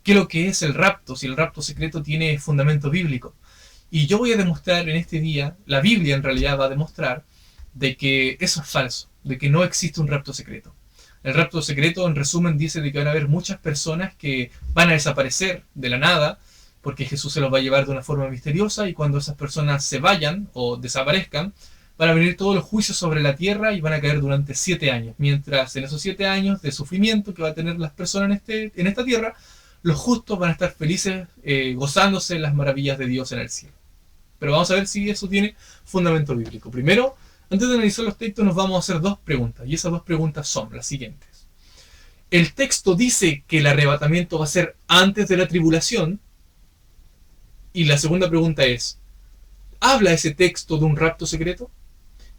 qué es lo que es el rapto, si el rapto secreto tiene fundamento bíblico. Y yo voy a demostrar en este día, la Biblia en realidad va a demostrar, de que eso es falso, de que no existe un rapto secreto. El rapto secreto, en resumen, dice de que van a haber muchas personas que van a desaparecer de la nada, porque Jesús se los va a llevar de una forma misteriosa, y cuando esas personas se vayan o desaparezcan, van a venir todos los juicios sobre la tierra y van a caer durante 7 años. Mientras en esos 7 años de sufrimiento que va a tener las personas en esta tierra, los justos van a estar felices, gozándose en las maravillas de Dios en el cielo. Pero vamos a ver si eso tiene fundamento bíblico. Primero, antes de analizar los textos, nos vamos a hacer dos preguntas. Y esas dos preguntas son las siguientes. ¿El texto dice que el arrebatamiento va a ser antes de la tribulación? Y la segunda pregunta es, ¿habla ese texto de un rapto secreto?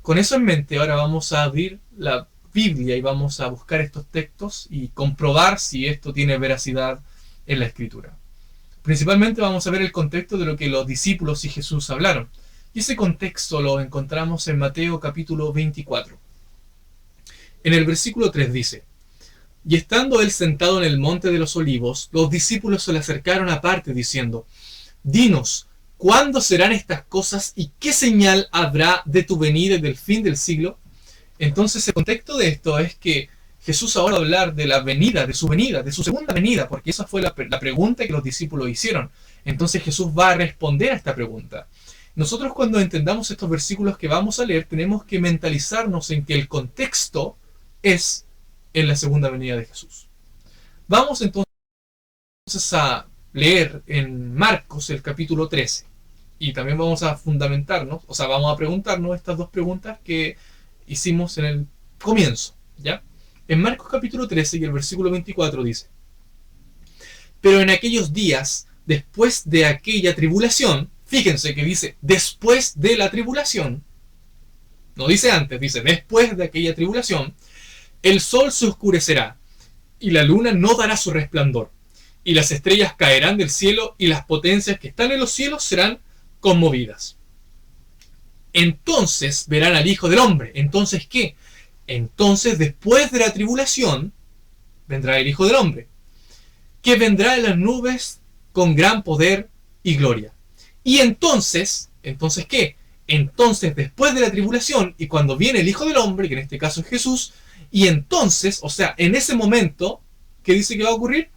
Con eso en mente, ahora vamos a abrir la Biblia y vamos a buscar estos textos y comprobar si esto tiene veracidad en la Escritura. Principalmente vamos a ver el contexto de lo que los discípulos y Jesús hablaron. Y ese contexto lo encontramos en Mateo capítulo 24. En el versículo 3 dice: Y estando él sentado en el monte de los olivos, los discípulos se le acercaron aparte diciendo: Dinos, ¿cuándo serán estas cosas y qué señal habrá de tu venida y del fin del siglo? Entonces el contexto de esto es que Jesús ahora va a hablar de la venida, de su segunda venida, porque esa fue la pregunta que los discípulos hicieron. Entonces Jesús va a responder a esta pregunta. Nosotros, cuando entendamos estos versículos que vamos a leer, tenemos que mentalizarnos en que el contexto es en la segunda venida de Jesús. Vamos entonces a leer en Marcos el capítulo 13. Y también vamos a fundamentarnos, o sea, vamos a preguntarnos estas dos preguntas que hicimos en el comienzo, ¿ya? En Marcos capítulo 13 y el versículo 24 dice: Pero en aquellos días, después de aquella tribulación, fíjense que dice después de la tribulación, no dice antes, dice después de aquella tribulación, el sol se oscurecerá, y la luna no dará su resplandor, y las estrellas caerán del cielo, y las potencias que están en los cielos serán conmovidas. Entonces verán al Hijo del Hombre. ¿Entonces qué? Entonces, después de la tribulación, vendrá el Hijo del Hombre, que vendrá en las nubes con gran poder y gloria. Y entonces ¿qué? Entonces, después de la tribulación, y cuando viene el Hijo del Hombre, que en este caso es Jesús, y entonces, o sea, en ese momento, ¿qué dice que va a ocurrir?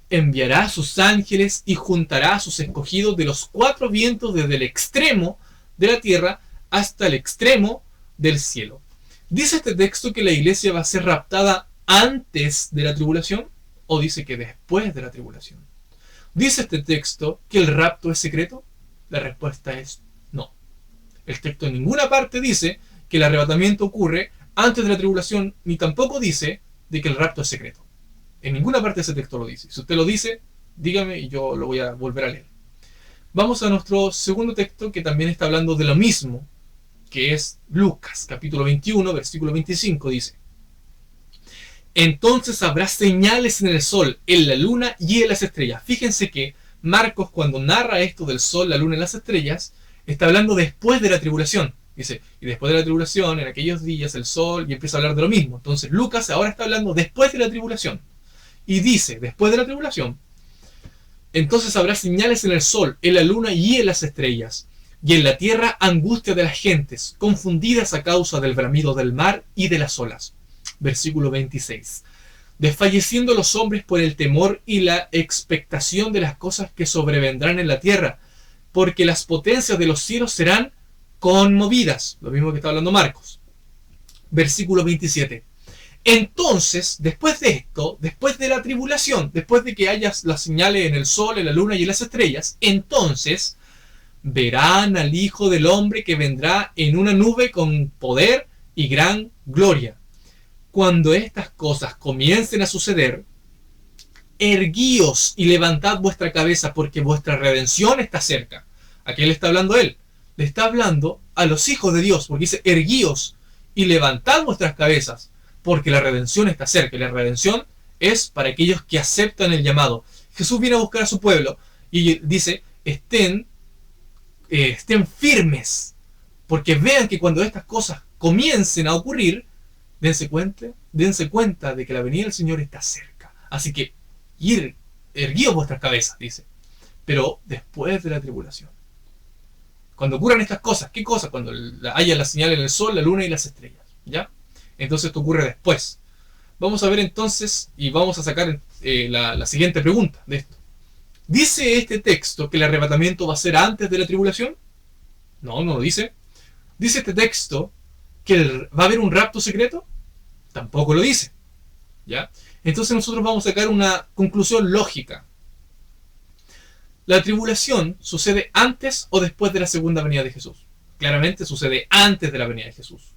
Enviará a sus ángeles y juntará a sus escogidos de los cuatro vientos, desde el extremo de la tierra hasta el extremo del cielo. ¿Dice este texto que la iglesia va a ser raptada antes de la tribulación? ¿O dice que después de la tribulación? ¿Dice este texto que el rapto es secreto? La respuesta es no. El texto en ninguna parte dice que el arrebatamiento ocurre antes de la tribulación, ni tampoco dice de que el rapto es secreto. En ninguna parte de ese texto lo dice. Si usted lo dice, dígame y yo lo voy a volver a leer. Vamos a nuestro segundo texto, que también está hablando de lo mismo, que es Lucas, capítulo 21, versículo 25, dice: Entonces habrá señales en el sol, en la luna y en las estrellas. Fíjense que Marcos, cuando narra esto del sol, la luna y las estrellas, está hablando después de la tribulación. Dice, y después de la tribulación, en aquellos días, el sol, y empieza a hablar de lo mismo. Entonces Lucas ahora está hablando después de la tribulación. Y dice, después de la tribulación, entonces habrá señales en el sol, en la luna y en las estrellas, y en la tierra angustia de las gentes, confundidas a causa del bramido del mar y de las olas. Versículo 26. Desfalleciendo los hombres por el temor y la expectación de las cosas que sobrevendrán en la tierra, porque las potencias de los cielos serán conmovidas. Lo mismo que está hablando Marcos. Versículo 27. Entonces, después de esto, después de la tribulación, después de que haya las señales en el sol, en la luna y en las estrellas, entonces verán al Hijo del Hombre que vendrá en una nube con poder y gran gloria. Cuando estas cosas comiencen a suceder, erguíos y levantad vuestra cabeza, porque vuestra redención está cerca. ¿A qué le está hablando él? Le está hablando a los hijos de Dios, porque dice erguíos y levantad vuestras cabezas, porque la redención está cerca. Y la redención es para aquellos que aceptan el llamado. Jesús viene a buscar a su pueblo y dice, estén firmes, porque vean que cuando estas cosas comiencen a ocurrir, dense cuenta de que la venida del Señor está cerca. Así que ir erguidos vuestras cabezas, dice. Pero después de la tribulación. Cuando ocurran estas cosas, ¿qué cosas? Cuando haya la señal en el sol, la luna y las estrellas, ¿ya? Entonces esto ocurre después. Vamos a ver entonces, y vamos a sacar la siguiente pregunta de esto. ¿Dice este texto que el arrebatamiento va a ser antes de la tribulación? No, no lo dice. ¿Dice este texto que va a haber un rapto secreto? Tampoco lo dice, ¿ya? Entonces nosotros vamos a sacar una conclusión lógica. ¿La tribulación sucede antes o después de la segunda venida de Jesús? Claramente sucede antes de la venida de Jesús.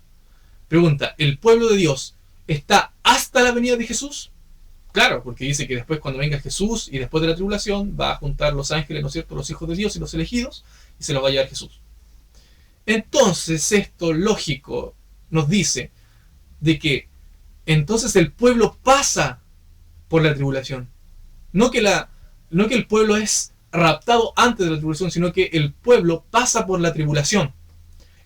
Pregunta, ¿el pueblo de Dios está hasta la venida de Jesús? Claro, porque dice que después cuando venga Jesús y después de la tribulación va a juntar los ángeles, ¿no es cierto?, los hijos de Dios y los elegidos, y se los va a llevar Jesús. Entonces esto lógico nos dice de que entonces el pueblo pasa por la tribulación. No que el pueblo es raptado antes de la tribulación, sino que el pueblo pasa por la tribulación.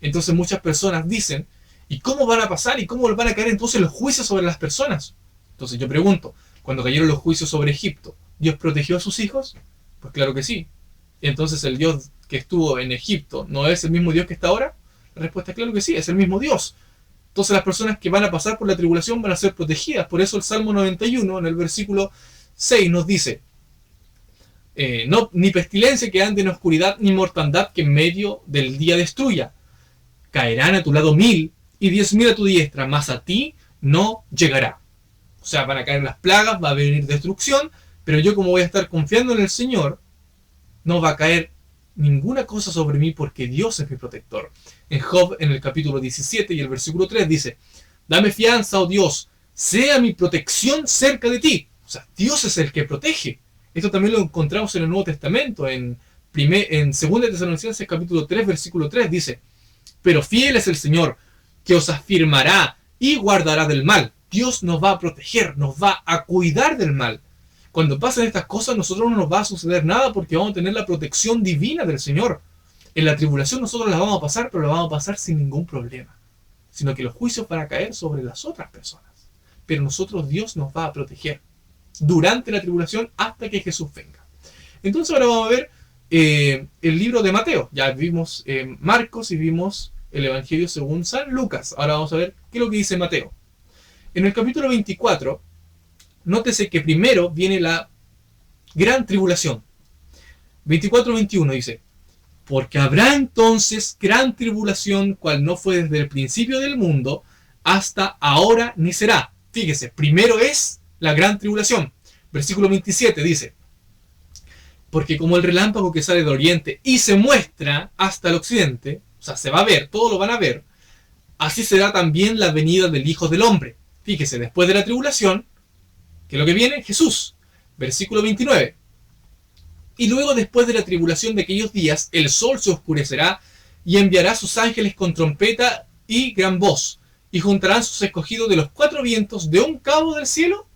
Entonces muchas personas dicen, ¿y cómo van a pasar? ¿Y cómo van a caer entonces los juicios sobre las personas? Entonces yo pregunto, cuando cayeron los juicios sobre Egipto, ¿Dios protegió a sus hijos? Pues claro que sí. Entonces el Dios que estuvo en Egipto, ¿no es el mismo Dios que está ahora? La respuesta es claro que sí, es el mismo Dios. Entonces las personas que van a pasar por la tribulación van a ser protegidas. Por eso el Salmo 91, en el versículo 6, nos dice, no, ni pestilencia que ande en oscuridad, ni mortandad que en medio del día destruya. Caerán a tu lado 1000 y 10.000 a tu diestra, mas a ti no llegará. O sea, van a caer las plagas, va a venir destrucción, pero yo como voy a estar confiando en el Señor, no va a caer ninguna cosa sobre mí porque Dios es mi protector. En Job, en el capítulo 17 y el versículo 3 dice, dame fianza, oh Dios, sea mi protección cerca de ti. O sea, Dios es el que protege. Esto también lo encontramos en el Nuevo Testamento, en 2 Tesalonicenses capítulo 3, versículo 3 dice, pero fiel es el Señor, que os afirmará y guardará del mal. Dios nos va a proteger, nos va a cuidar del mal. Cuando pasen estas cosas, nosotros no nos va a suceder nada porque vamos a tener la protección divina del Señor. En la tribulación nosotros la vamos a pasar, pero la vamos a pasar sin ningún problema. Sino que los juicios van a caer sobre las otras personas. Pero nosotros, Dios nos va a proteger durante la tribulación hasta que Jesús venga. Entonces ahora vamos a ver el libro de Mateo. Ya vimos Marcos y vimos el Evangelio según San Lucas. Ahora vamos a ver qué es lo que dice Mateo. En el capítulo 24, nótese que primero viene la gran tribulación. 24-21 dice, porque habrá entonces gran tribulación, cual no fue desde el principio del mundo, hasta ahora ni será. Fíjese, primero es la gran tribulación. Versículo 27 dice, porque como el relámpago que sale del oriente y se muestra hasta el occidente, o sea, se va a ver, todo lo van a ver, así será también la venida del Hijo del Hombre. Fíjese, después de la tribulación, ¿qué es lo que viene? Jesús. Versículo 29. Y luego después de la tribulación de aquellos días, el sol se oscurecerá y enviará sus ángeles con trompeta y gran voz, y juntarán sus escogidos de los 4 vientos de un cabo del cielo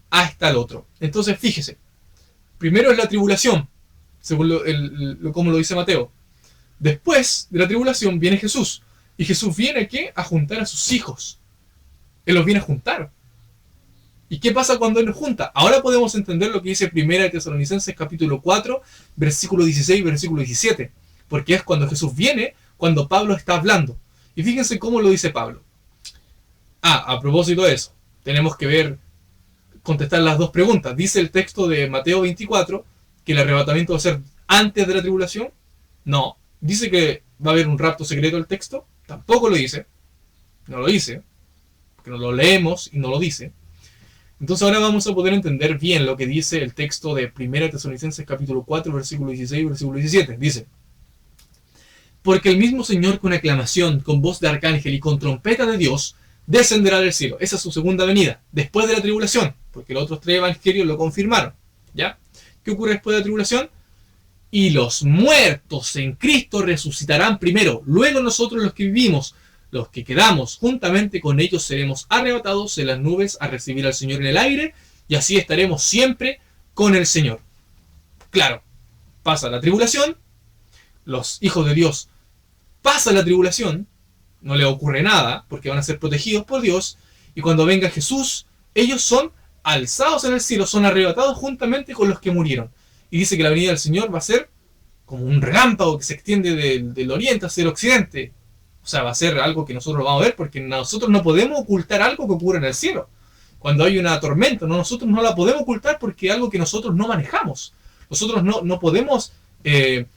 hasta el otro. Entonces fíjese, primero es la tribulación, según como lo dice Mateo. Después de la tribulación viene Jesús. Y Jesús viene ¿a qué? A juntar a sus hijos. Él los viene a juntar. ¿Y qué pasa cuando Él nos junta? Ahora podemos entender lo que dice 1 Tesalonicenses capítulo 4, versículo 16 y versículo 17. Porque es cuando Jesús viene, cuando Pablo está hablando. Y fíjense cómo lo dice Pablo. A propósito de eso, tenemos que contestar las dos preguntas. ¿Dice el texto de Mateo 24 que el arrebatamiento va a ser antes de la tribulación? No. ¿Dice que va a haber un rapto secreto el texto? Tampoco lo dice. No lo dice. Porque no lo leemos y no lo dice. Entonces ahora vamos a poder entender bien lo que dice el texto de 1 Tesalonicenses capítulo 4, versículo 16 y versículo 17. Dice, porque el mismo Señor con aclamación, con voz de arcángel y con trompeta de Dios, descenderá del cielo. Esa es su segunda venida, después de la tribulación, porque los otros 3 evangelios lo confirmaron. ¿Ya? ¿Qué ocurre después de la tribulación? Y los muertos en Cristo resucitarán primero, luego nosotros los que vivimos, los que quedamos juntamente con ellos seremos arrebatados en las nubes a recibir al Señor en el aire, y así estaremos siempre con el Señor. Claro, pasa la tribulación, los hijos de Dios pasan la tribulación, no les ocurre nada, porque van a ser protegidos por Dios, y cuando venga Jesús, ellos son alzados en el cielo, son arrebatados juntamente con los que murieron. Y dice que la venida del Señor va a ser como un relámpago que se extiende del oriente hacia el occidente. O sea, va a ser algo que nosotros vamos a ver, porque nosotros no podemos ocultar algo que ocurre en el cielo. Cuando hay una tormenta, nosotros no la podemos ocultar porque es algo que nosotros no manejamos. Nosotros no podemos ver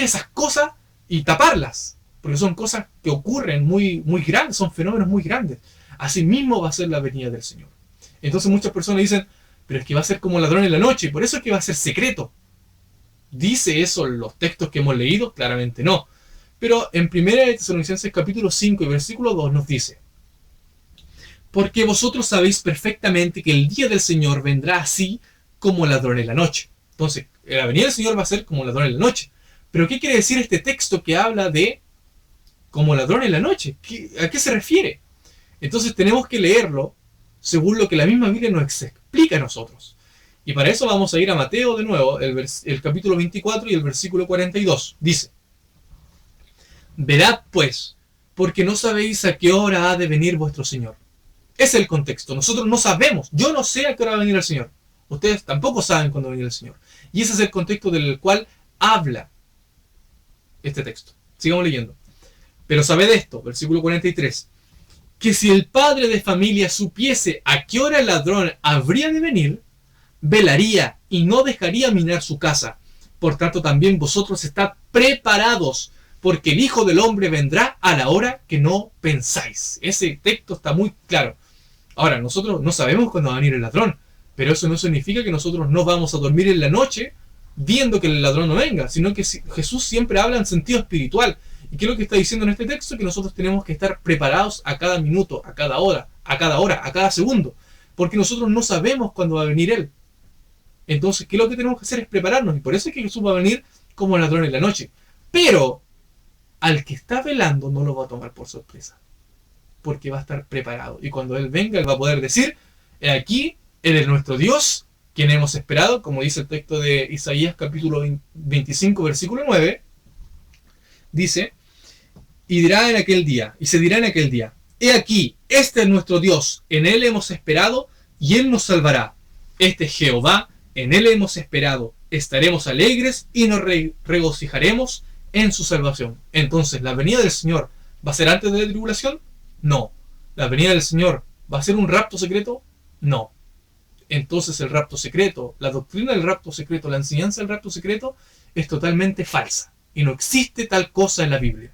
esas cosas y taparlas, porque son cosas que ocurren muy, muy grandes, son fenómenos muy grandes. Así mismo va a ser la venida del Señor. Entonces muchas personas dicen, pero es que va a ser como ladrón en la noche, y por eso es que va a ser secreto. ¿Dice eso en los textos que hemos leído? Claramente no. Pero en 1 Tesalonicenses capítulo 5 y versículo 2 nos dice: porque vosotros sabéis perfectamente que el día del Señor vendrá así como ladrón en la noche. Entonces, la venida del Señor va a ser como ladrón en la noche. ¿Pero qué quiere decir este texto que habla de como ladrón en la noche? ¿A qué se refiere? Entonces tenemos que leerlo según lo que la misma Biblia nos explica a nosotros. Y para eso vamos a ir a Mateo de nuevo, el capítulo 24 y el versículo 42. Dice: velad pues, porque no sabéis a qué hora ha de venir vuestro Señor. Ese es el contexto. Nosotros no sabemos. Yo no sé a qué hora va a venir el Señor. Ustedes tampoco saben cuándo va a venir el Señor. Y ese es el contexto del cual habla este texto. Sigamos leyendo. Pero sabed esto, versículo 43, que si el padre de familia supiese a qué hora el ladrón habría de venir, velaría y no dejaría minar su casa. Por tanto, también vosotros estad preparados, porque el Hijo del Hombre vendrá a la hora que no pensáis. Ese texto está muy claro. Ahora, nosotros no sabemos cuándo va a venir el ladrón, pero eso no significa que nosotros no vamos a dormir en la noche viendo que el ladrón no venga, sino que Jesús siempre habla en sentido espiritual. ¿Y qué es lo que está diciendo en este texto? Que nosotros tenemos que estar preparados a cada minuto, a cada hora, a cada segundo, porque nosotros no sabemos cuándo va a venir Él. Entonces, ¿qué es lo que tenemos que hacer? Es prepararnos, y por eso es que Jesús va a venir como ladrón en la noche. Pero al que está velando no lo va a tomar por sorpresa, porque va a estar preparado. Y cuando Él venga, Él va a poder decir: he aquí, Él es nuestro Dios, quien hemos esperado, como dice el texto de Isaías capítulo 25, versículo 9, dice: y dirá en aquel día, y se dirá en aquel día, he aquí, este es nuestro Dios, en Él hemos esperado, y Él nos salvará. Este es Jehová, en Él hemos esperado, estaremos alegres y nos regocijaremos en su salvación. Entonces, ¿la venida del Señor va a ser antes de la tribulación? No. ¿La venida del Señor va a ser un rapto secreto? No. Entonces el rapto secreto, la doctrina del rapto secreto, la enseñanza del rapto secreto es totalmente falsa. Y no existe tal cosa en la Biblia.